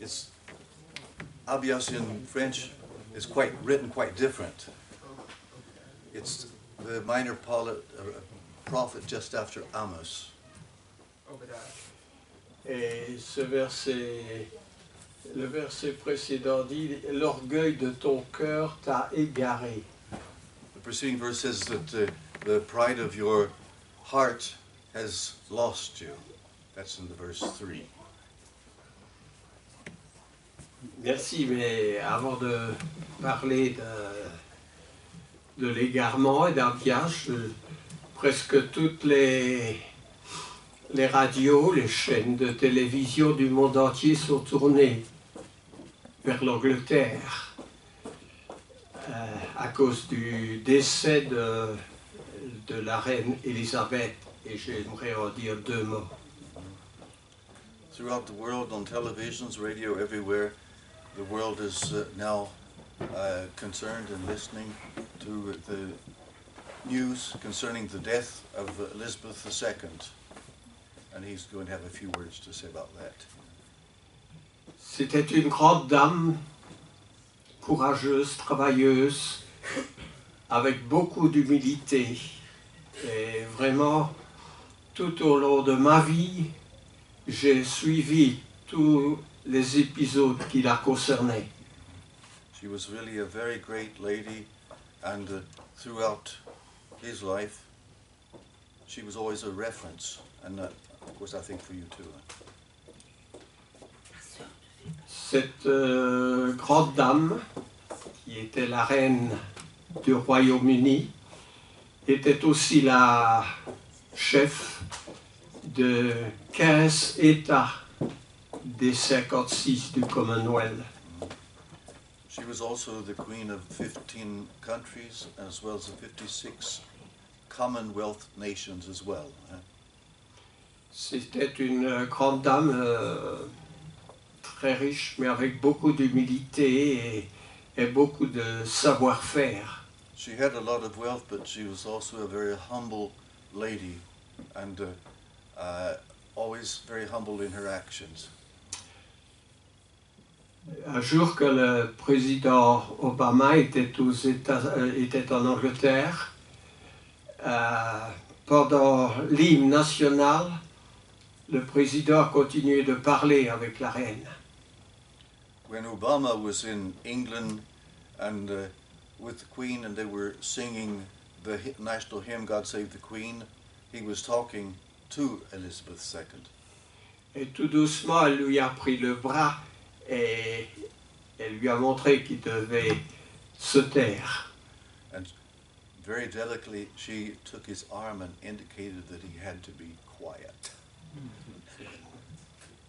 It's Abias in French is written quite different. It's the minor prophet just after Amos. Et le verset précédent dit « L'orgueil de ton cœur t'a égaré ». The preceding verse says that the pride of your heart has lost you. That's in the verse 3. Merci, mais avant de parler de l'égarement et d'Abias, presque toutes les radios, les chaînes de télévision du monde entier sont tournées vers l'Angleterre à cause du décès de la reine Élisabeth, et j'aimerais en dire deux mots. Throughout the world, on televisions, radio, everywhere, the world is now concerned and listening to the news concerning the death of Elizabeth II. And he's going to have a few words to say about that. C'était une grande dame, courageuse, travailleuse, avec beaucoup d'humilité. Et vraiment, tout au long de ma vie, j'ai suivi tous les épisodes qui la concernaient. She was really a very great lady, and throughout his life, she was always a reference, and of course I think for you too. Cette grande dame, qui était la reine du Royaume-Uni, était aussi la chef de 15 États des 56 du Commonwealth. She was also the queen of 15 countries, as well as the 56 Commonwealth nations as well. C'était une grande dame très riche, mais avec beaucoup d'humilité et beaucoup de savoir-faire. She had a lot of wealth, but she was also a very humble lady, and always very humble in her actions. Un jour que le président Obama était en Angleterre, pendant l'hymne national, le président a continué de parler avec la reine. When Obama was in England and with the Queen, and they were singing the national hymn, God Save the Queen, he was talking to Elizabeth II. Et tout doucement, elle lui a pris le bras et elle lui a montré qu'il devait se taire. And very delicately, she took his arm and indicated that he had to be quiet.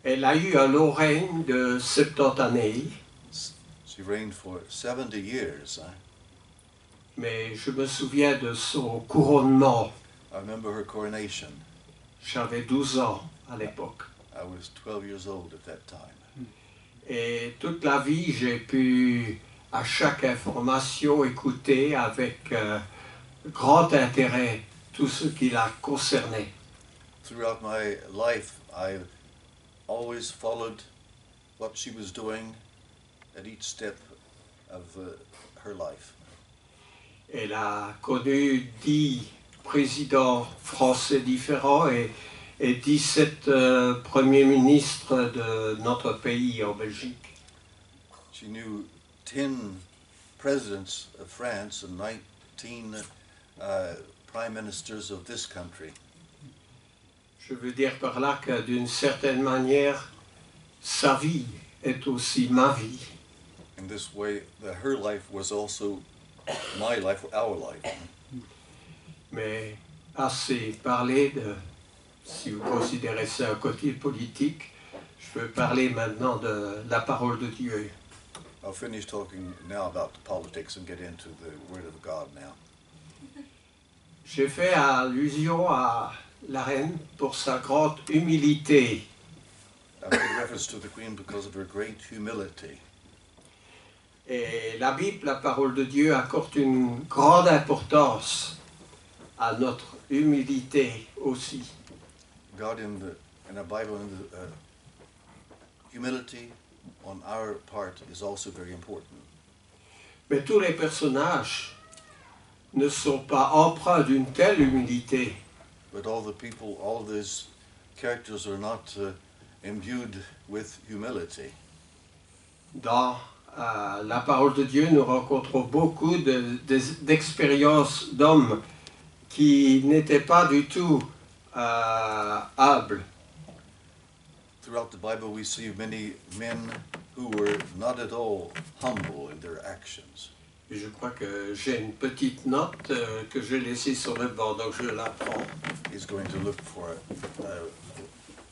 Elle a eu un long règne de 70 années. She reigned for 70 years. Mais je me souviens de son couronnement. I remember her coronation. J'avais 12 ans à l'époque. I was 12 years old at that time. Et toute la vie, j'ai pu, à chaque information, écouter avec grand intérêt tout ce qui la concernait. Throughout my life, I always followed what she was doing at each step of her life. Elle a connu 10 présidents français différents et 17 premiers ministres de notre pays en Belgique. She knew 10 presidents of France and 19 prime ministers of this country. Je veux dire par là que d'une certaine manière, sa vie est aussi ma vie. In this way, her life was also my life, our life. Mais assez parlé de, si vous considérez ça un côté politique, je veux parler maintenant de la parole de Dieu. I'll finish talking now about the politics and get into the Word of God now. J'ai fait allusion à la reine pour sa grande humilité. I made reference to the Queen because of her great humility. Et la Bible, la parole de Dieu, accorde une grande importance à notre humilité aussi. God in the Bible, in the humility on our part is also very important. Mais tous les personnages ne sont pas empreints d'une telle humilité. But all the people, all these characters are not imbued with humility. Dans la parole de Dieu, nous rencontrons beaucoup d'expériences d'hommes qui n'étaient pas du tout humbles. Throughout the Bible, we see many men who were not at all humble in their actions. Et je crois que j'ai une petite note que j'ai laissée sur le banc, donc je la prends. He's going to look for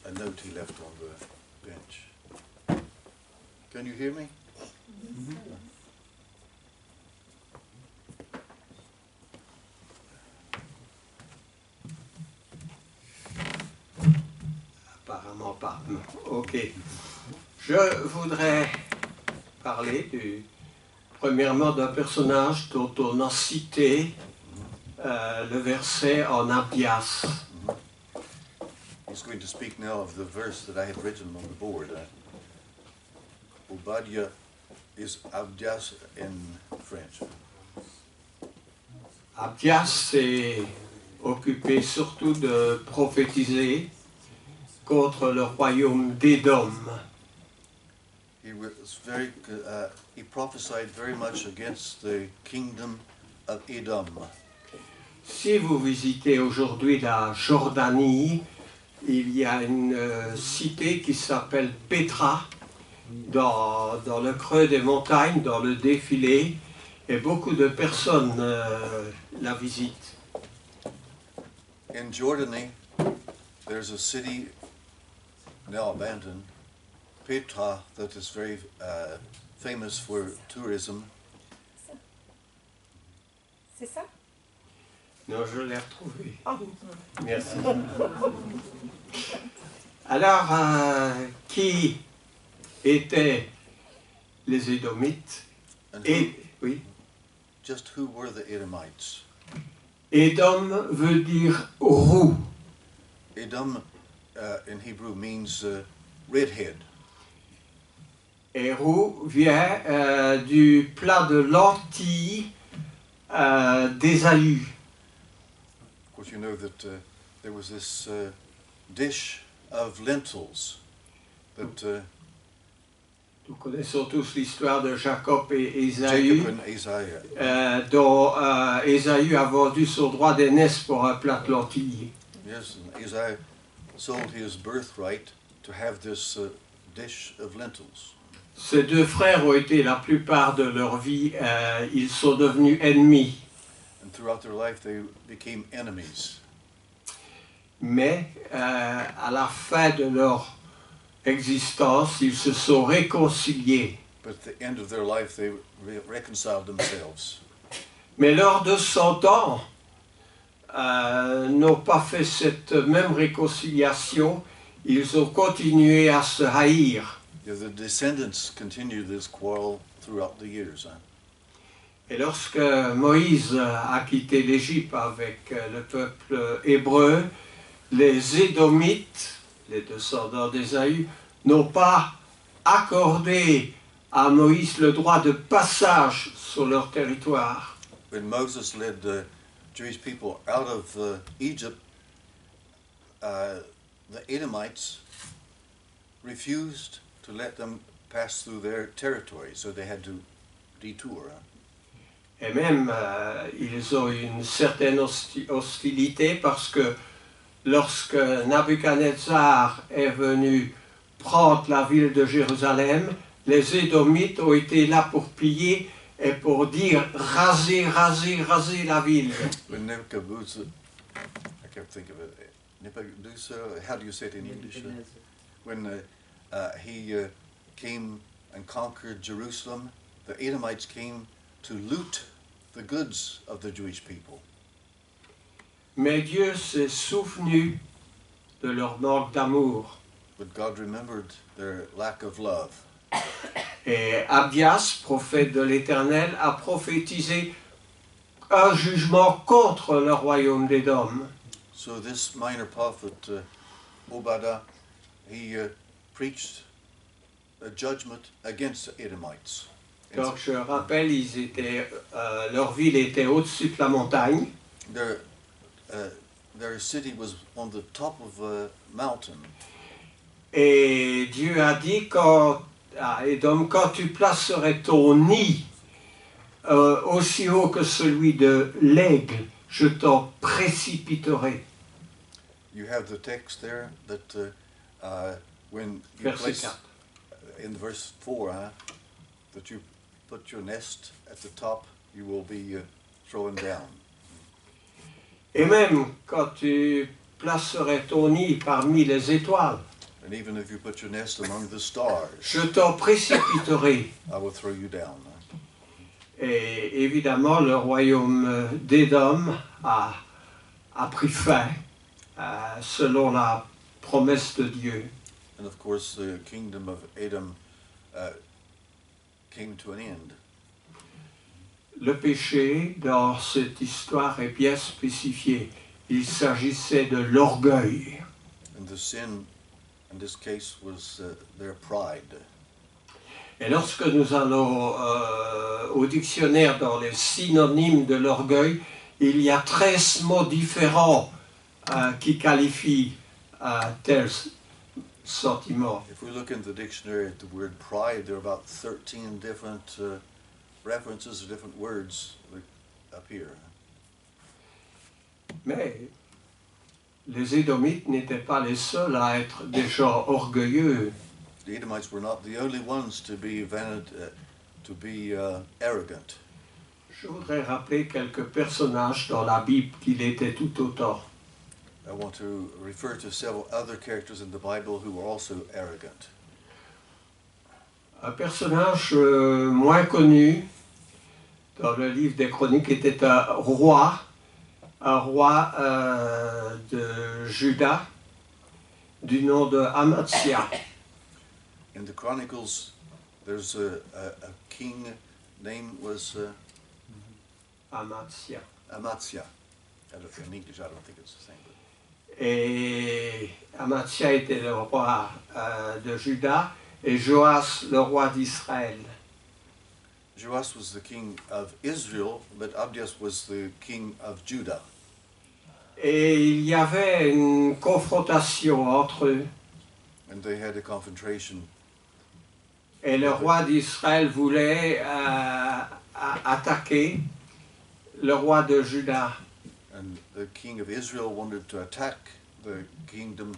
a note he left on the bench. Can you hear me? Apparemment pas. Ok. Je voudrais parler premièrement d'un personnage dont on a cité le verset en Abdias. He's going to speak now of the verse that I had written on the board. Obadiah is Abdias in French. Abdias s'est occupé surtout de prophétiser contre le royaume d'Édom. He prophesied very much against the kingdom of Edom. Si vous visitez aujourd'hui la Jordanie, il y a une cité qui s'appelle Pétra, dans le creux des montagnes, dans le défilé, et beaucoup de personnes la visitent. In Jordany, there's a city now abandoned, Petra, that is very famous for tourism. C'est ça? Non, je l'ai retrouvé. Ah. Merci. Alors, qui étaient les Édomites? Oui. Just who were the Edomites? Édom veut dire roux. Edom in Hebrew means redhead. Et roux vient du plat de lentilles d'Ésaü. Of course, you know that there was this dish of lentils that Nous connaissons tous l'histoire de Jacob et Ésaü, Jacob and Isaiah. dont Ésaü a vendu son droit d'aînesse pour un plat de lentilles. Yes, and Isaiah sold his birthright to have this dish of lentils. Ces deux frères ont été la plupart de leur vie, ils sont devenus ennemis. And throughout their life, they became enemies. Mais à la fin de leur existence, ils se sont réconciliés. But at the end of their life, they reconciled themselves. Mais leurs descendants n'ont pas fait cette même réconciliation, ils ont continué à se haïr. The descendants continued this quarrel throughout the years. Et lorsque Moïse a quitté l'Égypte avec le peuple hébreu, les Édomites, les descendants d'Ésaü, n'ont pas accordé à Moïse le droit de passage sur leur territoire. When Moses led the Jewish people out of Egypt, the Edomites refused to let them pass through their territory, so they had to detour. Et même, ils ont eu une certaine hostilité parce que lorsque Nabuchodonosor est venu prendre la ville de Jérusalem, les Édomites ont été là pour piller et pour dire raser, raser, raser la ville. When Nebuchadnezzar, I can't think of it. Nebuchadnezzar, how do you say it in English? When he came and conquered Jerusalem, the Edomites came to loot the goods of the Jewish people. Mais Dieu s'est souvenu de leur manque d'amour. But God remembered their lack of love. Et Abdias, prophète de l'Éternel, a prophétisé un jugement contre le royaume d'Édom. So this minor prophet, Obadiah, he preached a judgment against the Edomites. Donc je rappelle, leur ville était au-dessus de la montagne. Their city was on the top of a mountain. Et Dieu a dit à Édom, quand tu placerais ton nid aussi haut que celui de l'aigle, je t'en précipiterai. You have the text there that when you Verset place 4. In verse 4, that you put your nest at the top, you will be thrown down. Et même quand tu placerais ton nid parmi les étoiles, And even if you put your nest among the stars, je t'en précipiterai. I will throw you down. Et évidemment, le royaume d'Édom a pris fin selon la promesse de Dieu. And of course, the kingdom of Edom came to an end. Le péché dans cette histoire est bien spécifié. Il s'agissait de l'orgueil. And the sin in this case was their pride. Et lorsque nous allons au dictionnaire dans les synonymes de l'orgueil, il y a 13 mots différents qui qualifient tel sentiment. If we look in the dictionary at the word pride, there are about 13 different references to different words that appear. Mais les Édomites n'étaient pas les seuls à être des gens orgueilleux. The Edomites were not the only ones to be arrogant. Je voudrais rappeler quelques personnages dans la Bible qui l'étaient tout autant. I want to refer to several other characters in the Bible who were also arrogant. Un personnage moins connu dans le livre des Chroniques était un roi de Juda du nom de Amaziah. In the Chronicles, there's a king name was Amaziah. Amaziah. In English, I don't think it's the same. But Et Amaziah était le roi de Juda et Joas le roi d'Israël. Joas was the king of Israel, but Abdias was the king of Judah. Et il y avait une confrontation entre eux. And they had a confrontation. Et le roi d'Israël voulait attaquer le roi de Juda. And the king of Israel wanted to attack the kingdom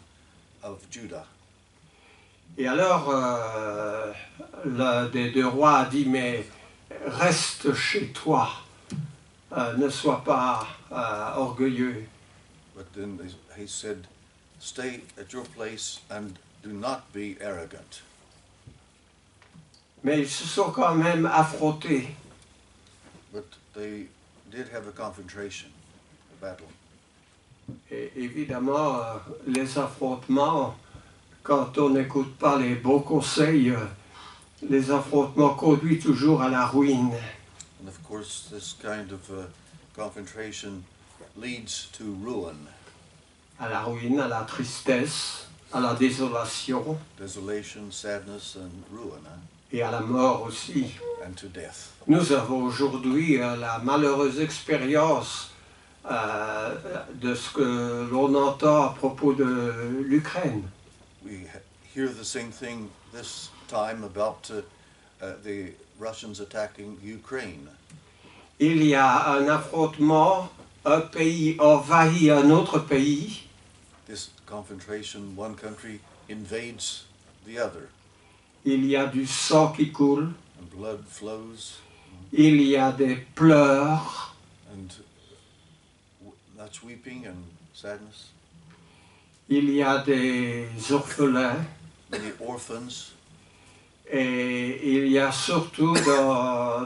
of Judah. Et alors, l'un des deux rois a dit, mais reste chez toi, ne sois pas orgueilleux. But then he said, stay at your place and do not be arrogant. Mais ils se sont quand même affrontés. But they did have a confrontation, a battle. Et évidemment, les affrontements, quand on n'écoute pas les bons conseils, les affrontements conduisent toujours à la ruine. And of course, this kind of confrontation leads to ruin. À la ruine, à la tristesse, à la désolation Desolation, sadness, and ruin, et à la mort aussi. and to death. Nous avons aujourd'hui la malheureuse expérience de ce que l'on entend à propos de l'Ukraine. We hear the same thing this time about the Russians attacking Ukraine. Il y a un affrontement, un pays envahit un autre pays. This confrontation, one country invades the other, Il y a du sang qui coule, and blood flows, il y a des pleurs, and much weeping and sadness. il y a des orphelins Many orphans, et il y a surtout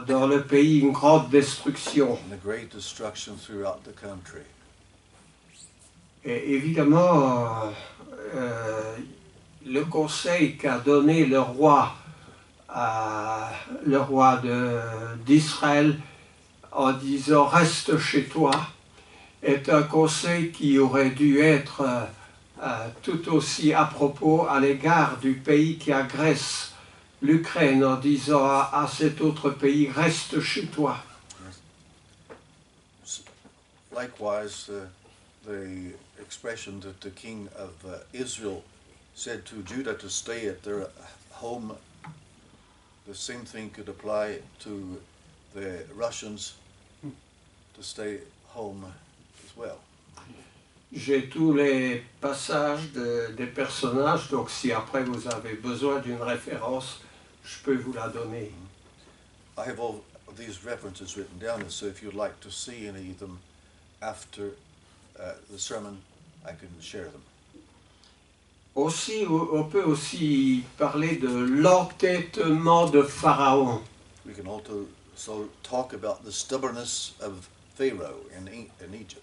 dans le pays une grande destruction. and a great destruction throughout the country. Et évidemment, le conseil qu'a donné le roi d'Israël en disant « reste chez toi » est un conseil qui aurait dû être tout aussi à propos à l'égard du pays qui agresse l'Ukraine en disant à cet autre pays, reste chez toi. Likewise, the expression that the king of Israel said to Judah to stay at their home, the same thing could apply to the Russians to stay home as well. J'ai tous les passages des personnages, donc si après vous avez besoin d'une référence, je peux vous la donner. I have all of these references written down, so if you'd like to see any of them after the sermon, I can share them. Aussi, on peut aussi parler de l'entêtement de Pharaon. We can also talk about the stubbornness of Pharaoh in Egypt.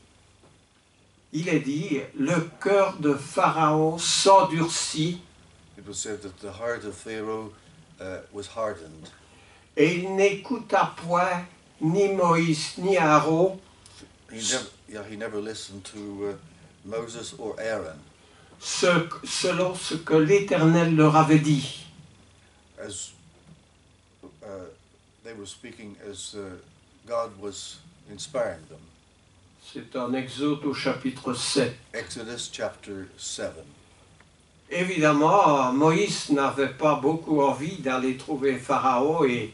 Il est dit, le cœur de Pharaon s'endurcit It was said that the heart of Pharaoh was hardened. et il n'écouta point ni Moïse ni Aaron, He never listened to Moses or Aaron, selon ce que l'Éternel leur avait dit. as they were speaking as God was inspiring them. C'est en Exode au chapitre 7. Exodus chapter 7. Évidemment, Moïse n'avait pas beaucoup envie d'aller trouver Pharaon et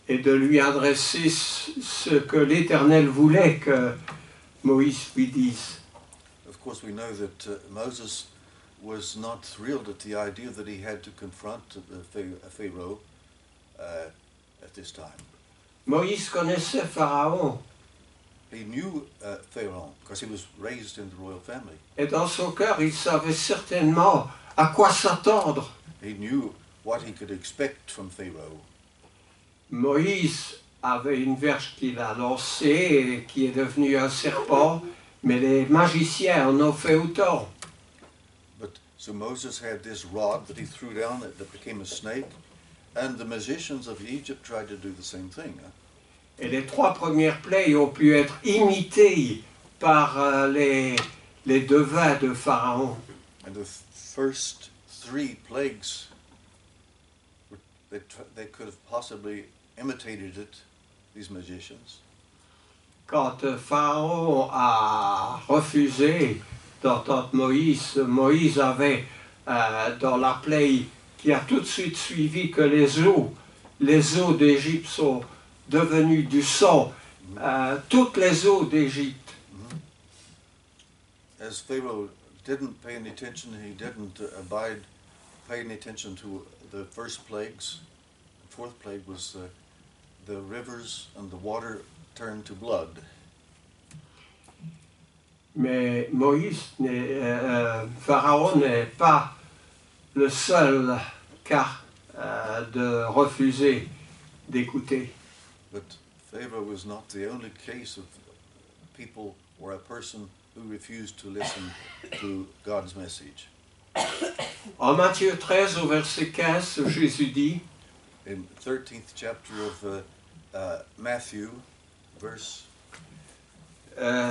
de lui adresser ce que l'Éternel voulait que Moïse lui dise. Of course, we know that Moses was not thrilled at the idea that he had to confront Pharaoh at this time. Moïse connaissait Pharaon He knew Pharaoh because he was raised in the royal family. et dans son cœur, il savait certainement à quoi s'attendre. He knew what he could expect from Pharaoh. Moïse avait une verge qu'il a lancée et qui est devenue un serpent, mais les magiciens en ont fait autant. So Moses had this rod that he threw down that became a snake, and the magicians of Egypt tried to do the same thing. Et les 3 premières plaies ont pu être imitées par les devins de Pharaon. And the first 3 plagues, they could have possibly imitated it, these magicians. Quand Pharaon a refusé d'entendre Moïse, Moïse avait dans la plaie qui a tout de suite suivi que les eaux d'Égypte sont devenues du sang, toutes les eaux d'Égypte. As Pharaoh didn't pay any attention, he didn't pay any attention to the first plagues. The 4th plague was the rivers and the water turned to blood. Mais Pharaon n'est pas le seul cas de refuser d'écouter. But Pharaoh was not the only case of people or a person who refused to listen to God's message. En Matthieu 13 au verset 15, Jésus dit, In 13th chapter of Matthew,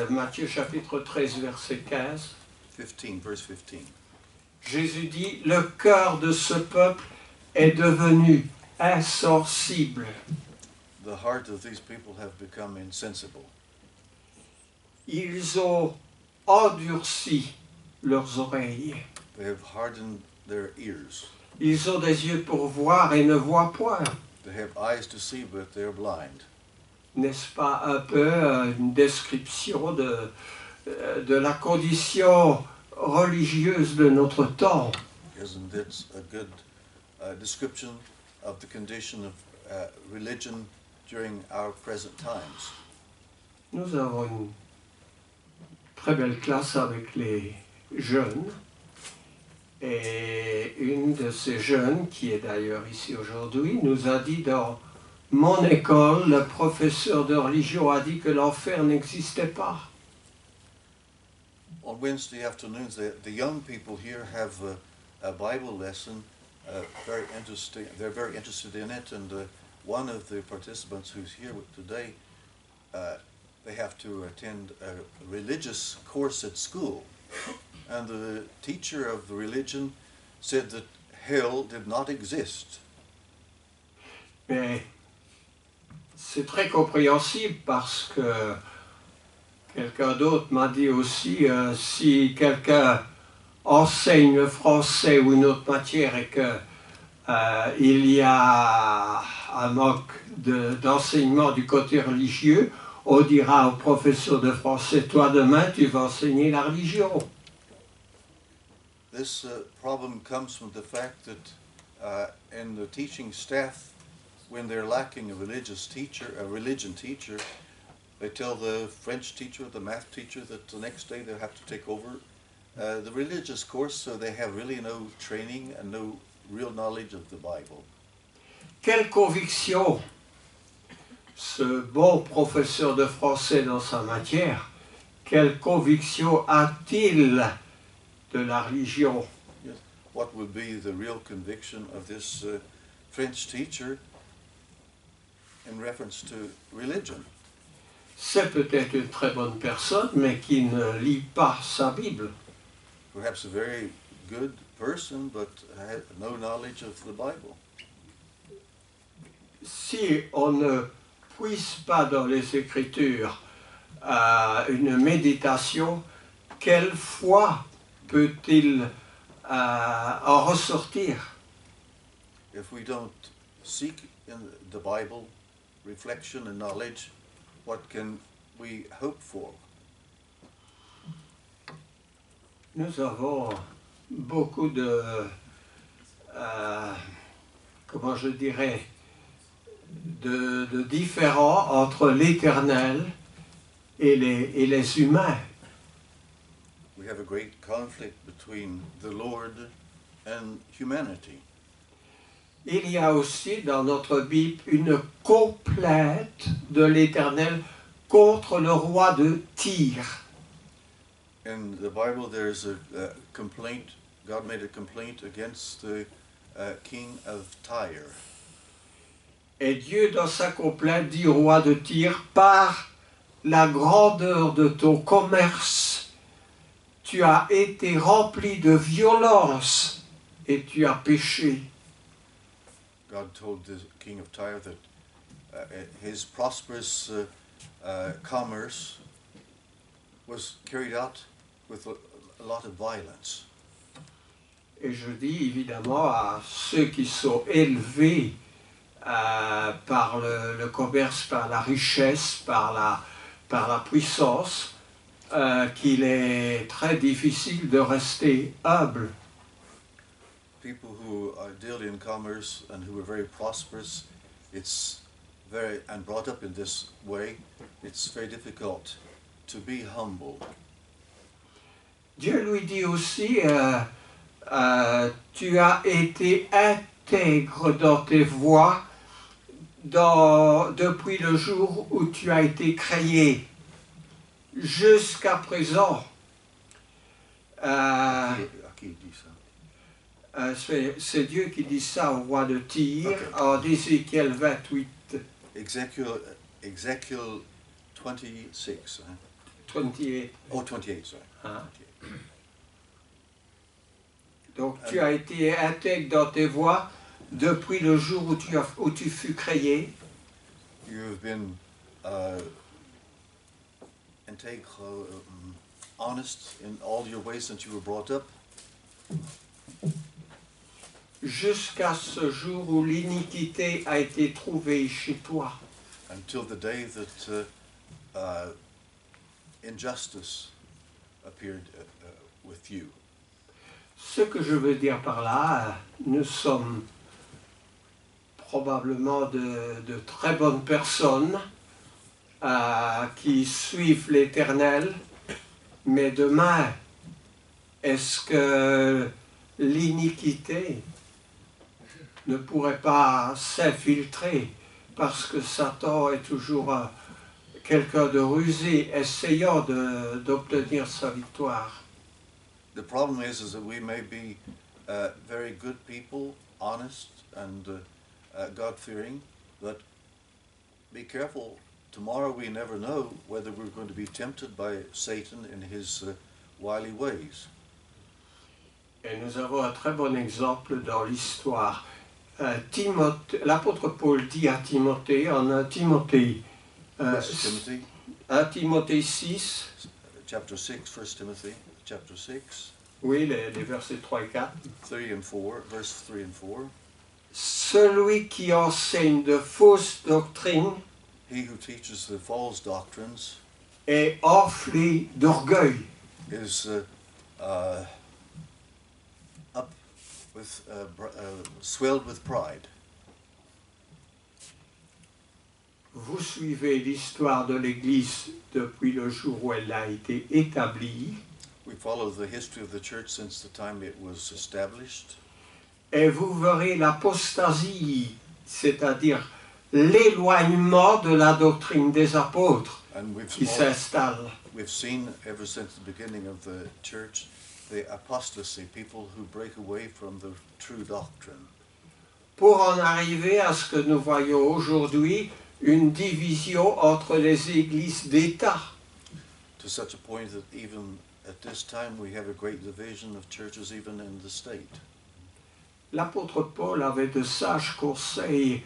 Matthieu chapitre 13 verset 15, 15, verse 15. Jésus dit, le cœur de ce peuple est devenu insensible. The heart of these people have become insensible. Ils ont endurci leurs oreilles. They have hardened their ears. Ils ont des yeux pour voir et ne voient point. They have eyes to see, but they are blind. N'est-ce pas un peu une description de la condition religieuse de notre temps? Isn't it a good description of the condition of religion during our present times? Nous avons une très belle classe avec les jeunes. Et une de ces jeunes, qui est d'ailleurs ici aujourd'hui, nous a dit dans mon école, le professeur de religion a dit que l'enfer n'existait pas. On Wednesday afternoons, the young people here have a Bible lesson, very interesting. They're very interested in it, and one of the participants who's here today, they have to attend a religious course at school. And the teacher of the religion said that hell did not exist. Mais c'est très compréhensible parce que quelqu'un d'autre m'a dit aussi, si quelqu'un enseigne le français ou une autre matière et que il y a un manque d'enseignement du côté religieux, on dira au professeur de français, toi demain tu vas enseigner la religion. This problem comes from the fact that in the teaching staff, when they're lacking a religion teacher, they tell the French teacher, the math teacher, that the next day they'll have to take over the religious course, so they have really no training and no real knowledge of the Bible. Quelle conviction ce bon professeur de français dans sa matière, quelle conviction a-t-il de la religion? Yes. What would be the real conviction of this French teacher in reference to religion? C'est peut-être une très bonne personne, mais qui ne lit pas sa Bible. Perhaps a very good person, but had no knowledge of the Bible. Si on ne puise pas dans les Écritures une méditation, quelle foi peut-il en ressortir? If we don't seek in the Bible reflection and knowledge, what can we hope for? Nous avons beaucoup de, comment je dirais, de différends entre l'Éternel et les humains. We have a great conflict between the Lord and humanity. Il y a aussi dans notre Bible une complainte de l'Éternel contre le roi de Tyr. In the Bible, there's a complaint. God made a complaint against the king of Tyre. Et Dieu, dans sa complainte, dit au roi de Tyr, par la grandeur de ton commerce, tu as été rempli de violence et tu as péché. God told the king of Tyre that his prosperous commerce was carried out with a lot of violence. Et je dis évidemment à ceux qui sont élevés par le commerce, par la richesse, par la puissance, qu'il est très difficile de rester humble. People who deal in commerce and who are very prosperous, and brought up in this way, it's very difficult to be humble. Dieu lui dit aussi, tu as été intègre dans tes voies depuis le jour où tu as été créé jusqu'à présent. Qui dit ça? C'est Dieu qui dit ça au roi de Tyr, Okay. en Ézéchiel 28. Ezekiel 26. 28. Oh, 28, sorry. Hein. Donc tu as été intègre dans tes voies depuis le jour où tu fus créé. You've been intègre, honest in all your ways since you were brought up. Jusqu'à ce jour où l'iniquité a été trouvée chez toi. Until the day that injustice appeared with you. Ce que je veux dire par là, nous sommes probablement de très bonnes personnes qui suivent l'Éternel, mais demain, est-ce que l'iniquité ne pourrait pas s'infiltrer parce que Satan est toujours quelqu'un de rusé, essayant d'obtenir sa victoire. The problem is that we may be very good people, honest and God-fearing, but be careful. Tomorrow we never know whether we're going to be tempted by Satan in his wily ways. Et nous avons un très bon exemple dans l'histoire. l'apôtre Paul dit à Timothée, en 1 Timothée, First Timothy, 1 Timothée 6, chapter 6, 1 Timothy, chapter 6, oui, les versets 3 et 4. 3 and 4, verse 3 and 4. Celui qui enseigne de fausses doctrines He who teaches the false doctrines est enflé d'orgueil. is up with, swelled with pride. Vous suivez l'histoire de l'Église depuis le jour où elle a été établie, We follow the history of the church since the time it was established, et vous verrez l'apostasie, c'est-à-dire l'éloignement de la doctrine des apôtres and qui s'installe. we've seen ever since the beginning of the church the apostasy, people who break away from the true doctrine. Pour en arriver à ce que nous voyons aujourd'hui, une division entre les églises d'État. To such a point that even at this time we have a great division of churches even in the state. L'apôtre Paul avait de sages conseils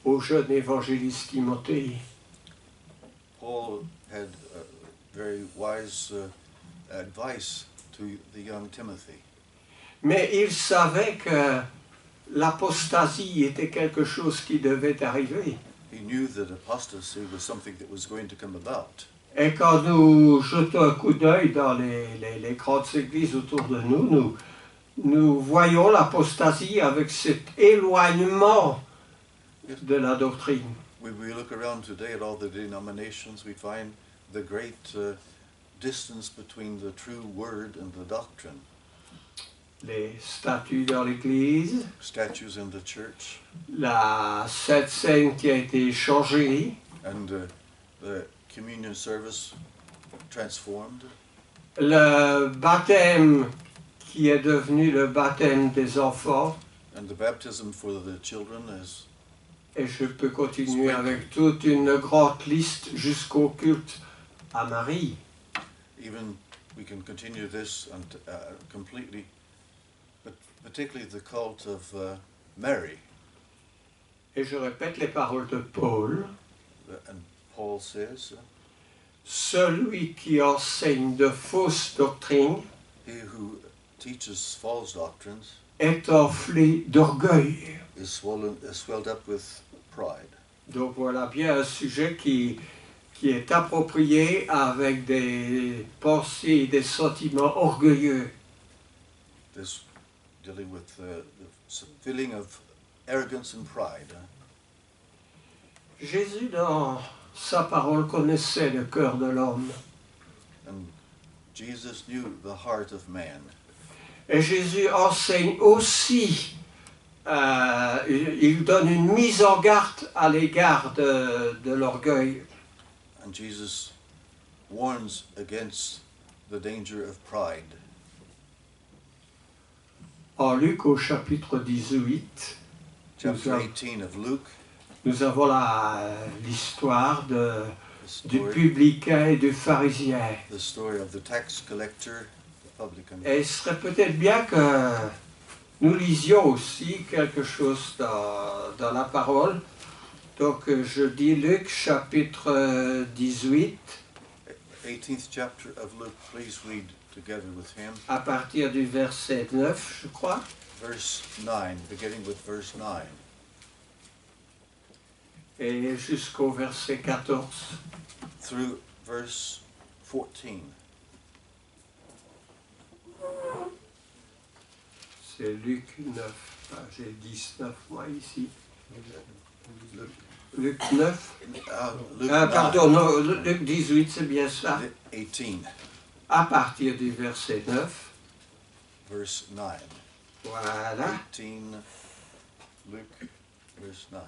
au jeune évangéliste Timothée. Paul had very wise advice to the young Timothy. Mais il savait que l'apostasie était quelque chose qui devait arriver. He knew that apostasy was something that was going to come about. Et quand nous jetons un coup d'œil dans les grandes églises autour de nous, nous voyons l'apostasie avec cet éloignement de la doctrine. When we look around today at all the denominations, we find the great distance between the true word and the doctrine. Les statuts dans l'église, Statues in the church la Sainte Seine qui a été changée, and the communion service transformed, le baptême qui est devenu le baptême des enfants, and the baptism for the children is, et je peux continuer avec toute une grande liste jusqu'au culte à Marie. even we can continue this and completely, but particularly the cult of Mary. Et je répète les paroles de Paul. And Paul says, Celui qui enseigne de fausses doctrines he who teaches false doctrines est enflé d'orgueil. is swelled up with pride. Donc voilà bien un sujet qui est approprié avec des pensées et des sentiments orgueilleux. This dealing with the feeling of arrogance and pride. Jésus, dans sa parole, connaissait le cœur de l'homme. And Jesus knew the heart of man. Et Jésus enseigne aussi, il donne une mise en garde à l'égard de l'orgueil. And Jesus warns against the danger of pride. En Luc au chapitre 18, Chapter 18 of Luke, nous avons l'histoire the du story, publicain et du pharisien. the story of the tax collector, the publican. Et il serait peut-être bien que nous lisions aussi quelque chose dans la parole. Donc je dis Luc chapitre 18 18th chapter of Luke, please read together with him. à partir du verset 9, je crois, Verse 9, beginning with verse 9, et jusqu'au verset 14. through verse 14. C'est Luc 9. Ah, j'ai 19 moi ici. Luke, Luc 9. Luke Pardon, non, Luc 18, c'est bien ça. 18, À partir du verset 9. verse 9. Voilà. 18, Luke, verse 9.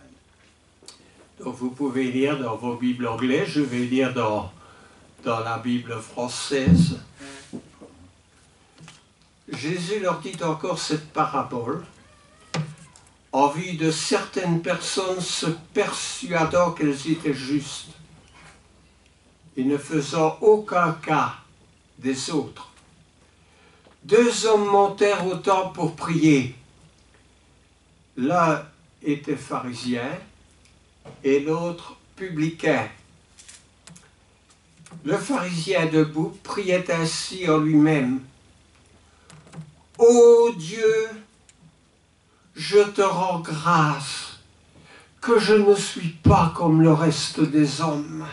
Donc vous pouvez lire dans vos Bibles anglaises, je vais lire dans la Bible française. Jésus leur dit encore cette parabole en vue de certaines personnes se persuadant qu'elles étaient justes et ne faisant aucun cas des autres. 2 hommes montèrent au temple pour prier. L'un était pharisien et l'autre publicain. Le pharisien debout priait ainsi en lui-même. « Ô Dieu, je te rends grâce que je ne suis pas comme le reste des hommes,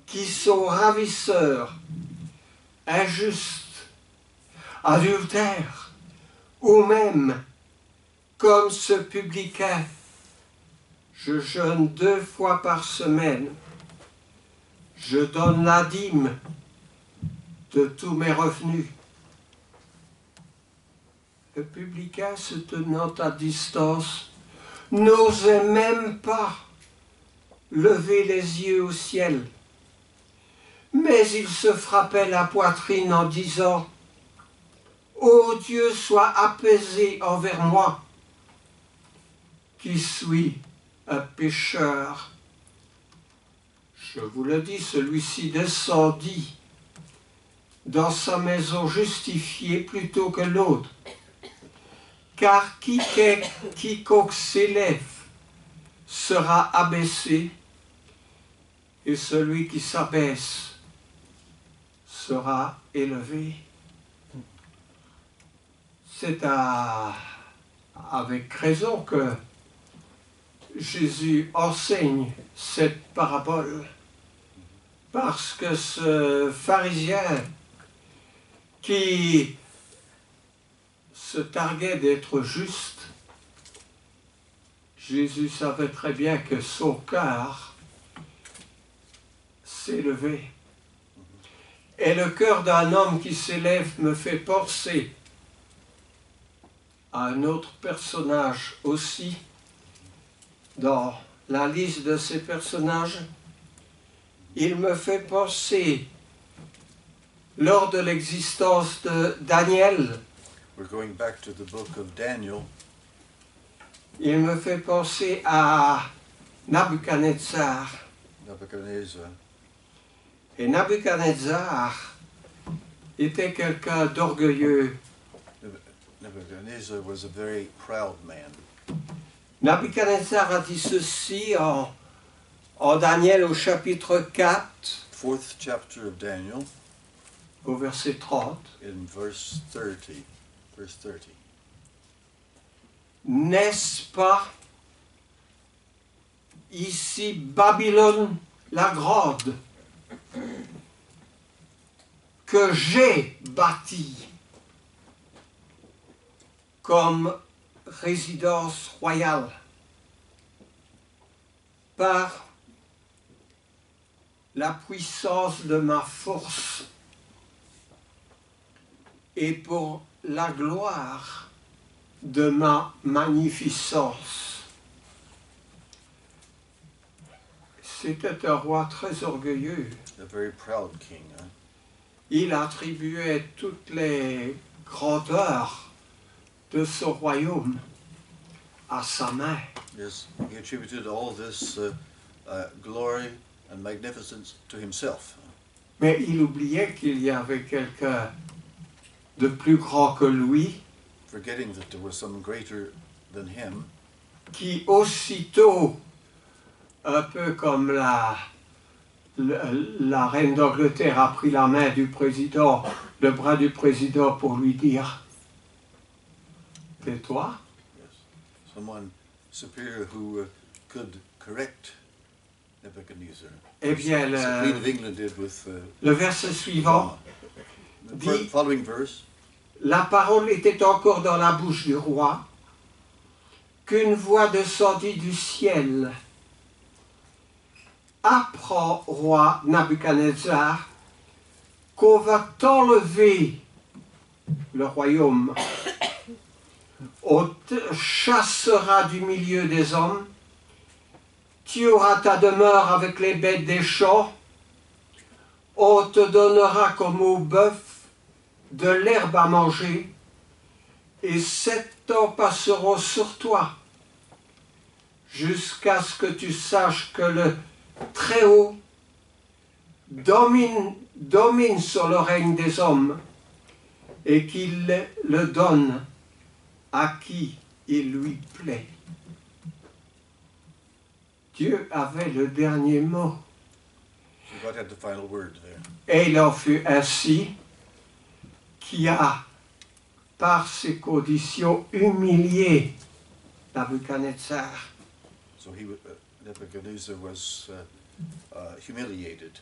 qui sont ravisseurs, injustes, adultères, ou même, comme ce publicain, je jeûne 2 fois par semaine, je donne la dîme de tous mes revenus. » Le publicain, se tenant à distance, n'osait même pas lever les yeux au ciel. Mais il se frappait la poitrine en disant « Ô Dieu, sois apaisé envers moi, qui suis un pécheur. » Je vous le dis, celui-ci descendit dans sa maison justifié plutôt que l'autre. Car quiconque s'élève sera abaissé, et celui qui s'abaisse sera élevé. C'est avec raison que Jésus enseigne cette parabole, parce que ce pharisien qui se targuait d'être juste, Jésus savait très bien que son cœur s'élevait. Et le cœur d'un homme qui s'élève me fait penser à un autre personnage aussi dans la liste de ces personnages. Il me fait penser, lors de l'existence de Daniel, We're going back to the book of Daniel. il me fait penser à Nabuchodonosor. Nebuchadnezzar. Et Nabuchodonosor était quelqu'un d'orgueilleux. Nebuchadnezzar was a very proud man. Nabuchodonosor a dit ceci en Daniel au chapitre 4, 4th chapter of Daniel, au verset 30. in verse 30. Verse 30. N'est-ce pas ici Babylone la grande que j'ai bâtie comme résidence royale par la puissance de ma force et pour la gloire de ma magnificence. C'était un roi très orgueilleux. A very proud king. Huh? Il attribuait toutes les grandeurs de son royaume à sa main. Yes, he attributed all this glory and magnificence to himself. Mais il oubliait qu'il y avait quelqu'un de plus grand que lui, Forgetting that there was some greater than him, qui aussitôt, un peu comme la reine d'Angleterre a pris la main du président, le bras du président pour lui dire « Tais-toi ». yes, someone superior who could correct Nebuchadnezzar. Eh bien, As the Queen of England did with le verset suivant, The dit- following verse. la parole était encore dans la bouche du roi, qu'une voix descendit du ciel. « Apprends, roi Nabuchodonosor, qu'on va t'enlever le royaume. On te chassera du milieu des hommes, tu auras ta demeure avec les bêtes des champs, on te donnera comme au bœuf de l'herbe à manger, et 7 ans passeront sur toi, jusqu'à ce que tu saches que le Très-Haut domine sur le règne des hommes, et qu'il le donne à qui il lui plaît. Dieu avait le dernier mot. So God had the final word there. Et il en fut ainsi qui a, par ses conditions, humilié Nabuchodonosor. So Nebuchadnezzar was humiliated.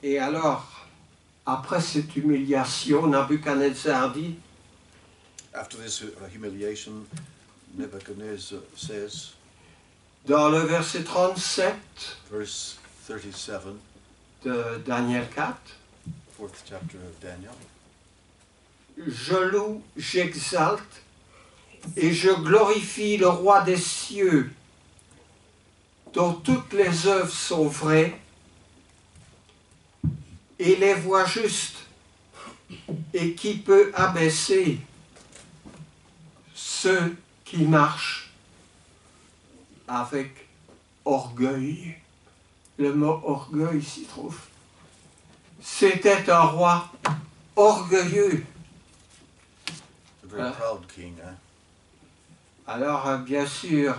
Et alors, après cette humiliation, Nabuchodonosor dit, After this humiliation, Nebuchadnezzar says, dans le verset 37 verse 37, de Daniel 4, fourth chapter of Daniel, je loue, j'exalte et je glorifie le roi des cieux, dont toutes les œuvres sont vraies et les voies justes, et qui peut abaisser ceux qui marchent avec orgueil. Le mot orgueil s'y trouve. C'était un roi orgueilleux. a very proud king. Alors, bien sûr,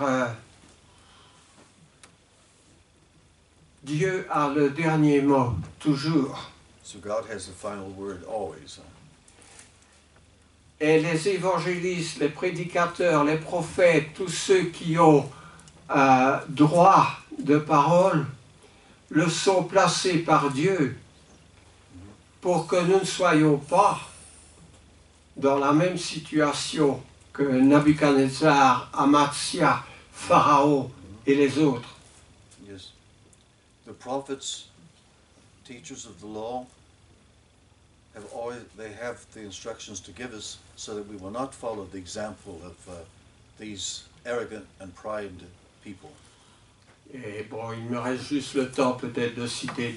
Dieu a le dernier mot, toujours. So God has the final word always. Et les évangélistes, les prédicateurs, les prophètes, tous ceux qui ont droit de parole, le sont placés par Dieu pour que nous ne soyons pas dans la même situation que Nabuchodonosor, Amatzia, Pharaon et les autres. Yes. The prophets, teachers of the law, they have the instructions to give us so that we will not follow the example of these arrogant and pride people. Et bon, il me reste juste le temps peut-être de citer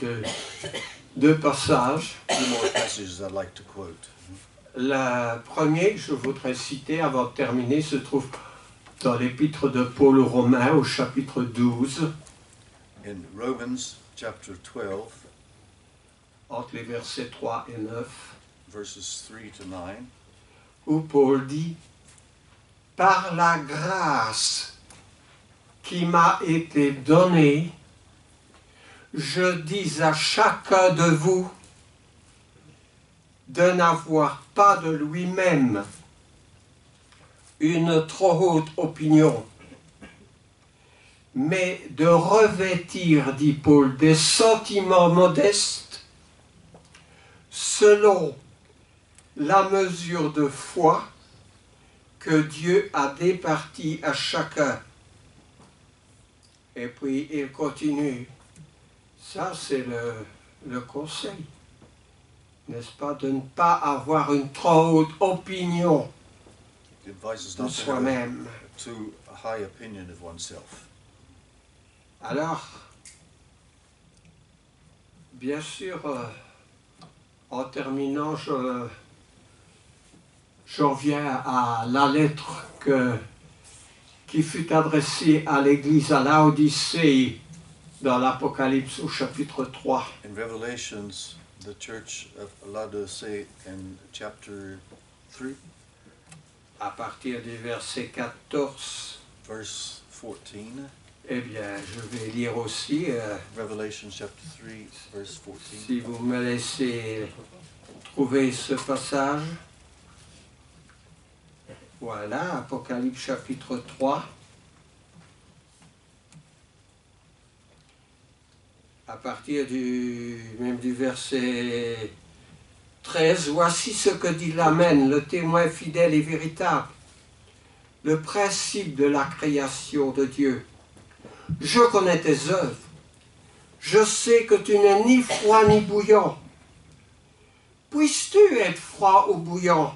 deux passages. Two more passages I'd like to quote. Le premier que je voudrais citer avant de terminer se trouve dans l'épître de Paul aux Romains au chapitre 12, In Romans chapter 12, entre les versets 3 et 9, verses 3 to 9, où Paul dit « Par la grâce qui m'a été donnée, je dis à chacun de vous de n'avoir pas de lui-même une trop haute opinion, mais de revêtir, dit Paul, des sentiments modestes selon la mesure de foi que Dieu a départie à chacun. » Et puis il continue. Ça, c'est le conseil, n'est-ce pas, de ne pas avoir une trop haute opinion he advises de not to have soi-même. a too high opinion of oneself. Alors, bien sûr, en terminant, j'en viens à la lettre qui fut adressée à l'église à Laodicée dans l'Apocalypse au chapitre 3. In Revelations, the church of Laodicea in chapter 3, À partir du verset 14, verse 14, eh bien, je vais lire aussi, Revelation chapter 3, verse 14. si vous me laissez trouver ce passage. Voilà, Apocalypse chapitre 3. À partir même du verset 13, voici ce que dit l'Amen, le témoin fidèle et véritable, le principe de la création de Dieu. Je connais tes œuvres. Je sais que tu n'es ni froid ni bouillant. Puisses-tu être froid ou bouillant?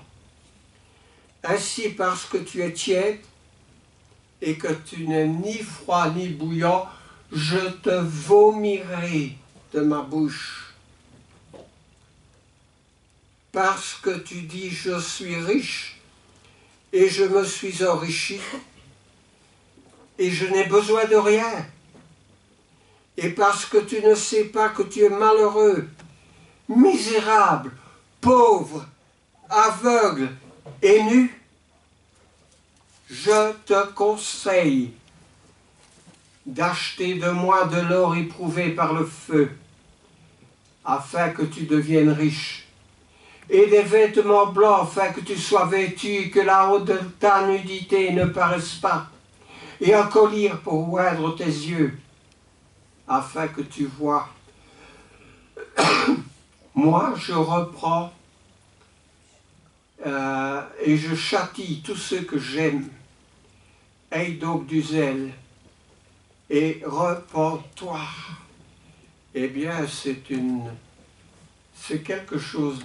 Ainsi, parce que tu es tiède et que tu n'es ni froid ni bouillant, je te vomirai de ma bouche. Parce que tu dis, je suis riche et je me suis enrichi et je n'ai besoin de rien. Et parce que tu ne sais pas que tu es malheureux, misérable, pauvre, aveugle et nu, je te conseille d'acheter de moi de l'or éprouvé par le feu, afin que tu deviennes riche, et des vêtements blancs, afin que tu sois vêtu, et que la honte de ta nudité ne paraisse pas, et un collier pour oindre tes yeux, afin que tu vois. Moi, je reprends et je châtie tous ceux que j'aime. Aie donc du zèle et repens-toi. Eh bien, c'est quelque chose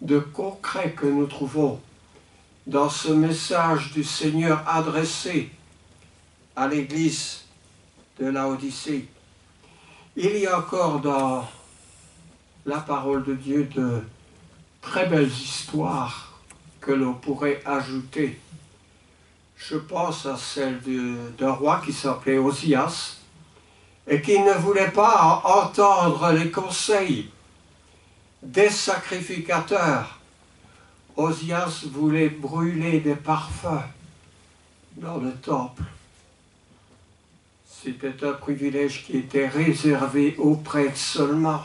de concret que nous trouvons dans ce message du Seigneur adressé à l'Église de Laodicée. Il y a encore dans la parole de Dieu de très belles histoires que l'on pourrait ajouter. Je pense à celle d'un roi qui s'appelait Osias et qui ne voulait pas entendre les conseils des sacrificateurs. Osias voulait brûler des parfums dans le temple. C'était un privilège qui était réservé aux prêtres seulement.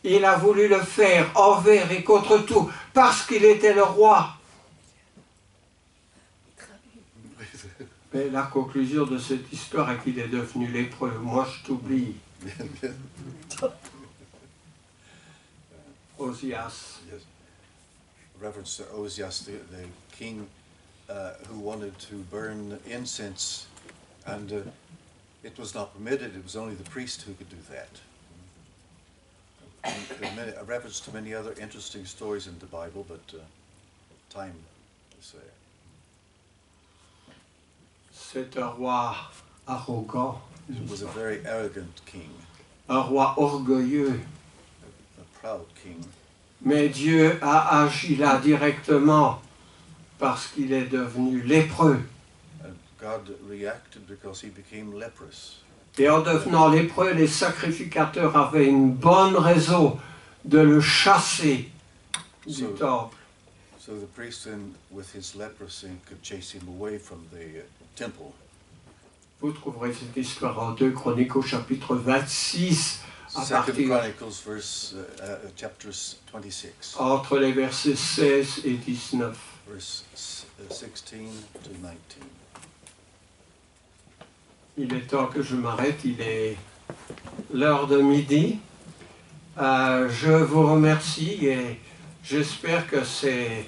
Il a voulu le faire envers et contre tout, parce qu'il était le roi. Mais la conclusion de cette histoire est qu'il est devenu lépreux. Moi, je t'oublie. Osias. Yes. Reference to Osias, the king who wanted to burn incense, and it was not permitted. It was only the priest who could do that. A reference to many other interesting stories in the Bible, but time is there. C'est un roi arrogant. It was a very arrogant king, Un roi orgueilleux. a proud king. Mais Dieu a agi là directement parce qu'il est devenu lépreux. And God reacted because he became leprous. Et en devenant lépreux, les sacrificateurs avaient une bonne raison de le chasser du temple. So the priest, with his leprosy, could chase him away from the temple. Vous trouverez cette histoire en 2 Chroniques au chapitre 26, à Second partir Chronicles, chapters 26, entre les versets 16 et 19. verse 16 to 19. Il est temps que je m'arrête, il est l'heure de midi. Je vous remercie et j'espère que ces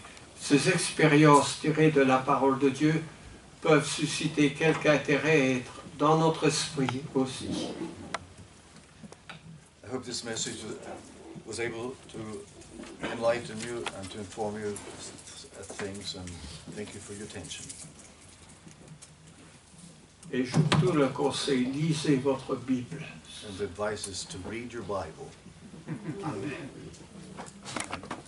expériences tirées de la parole de Dieu peuvent susciter quelque intérêt et être dans notre esprit aussi. I hope this message was able to enlighten you and to inform you of things, and thank you for your attention. Et surtout le conseil, lisez votre Bible. And the advice is to read your Bible. Amen. And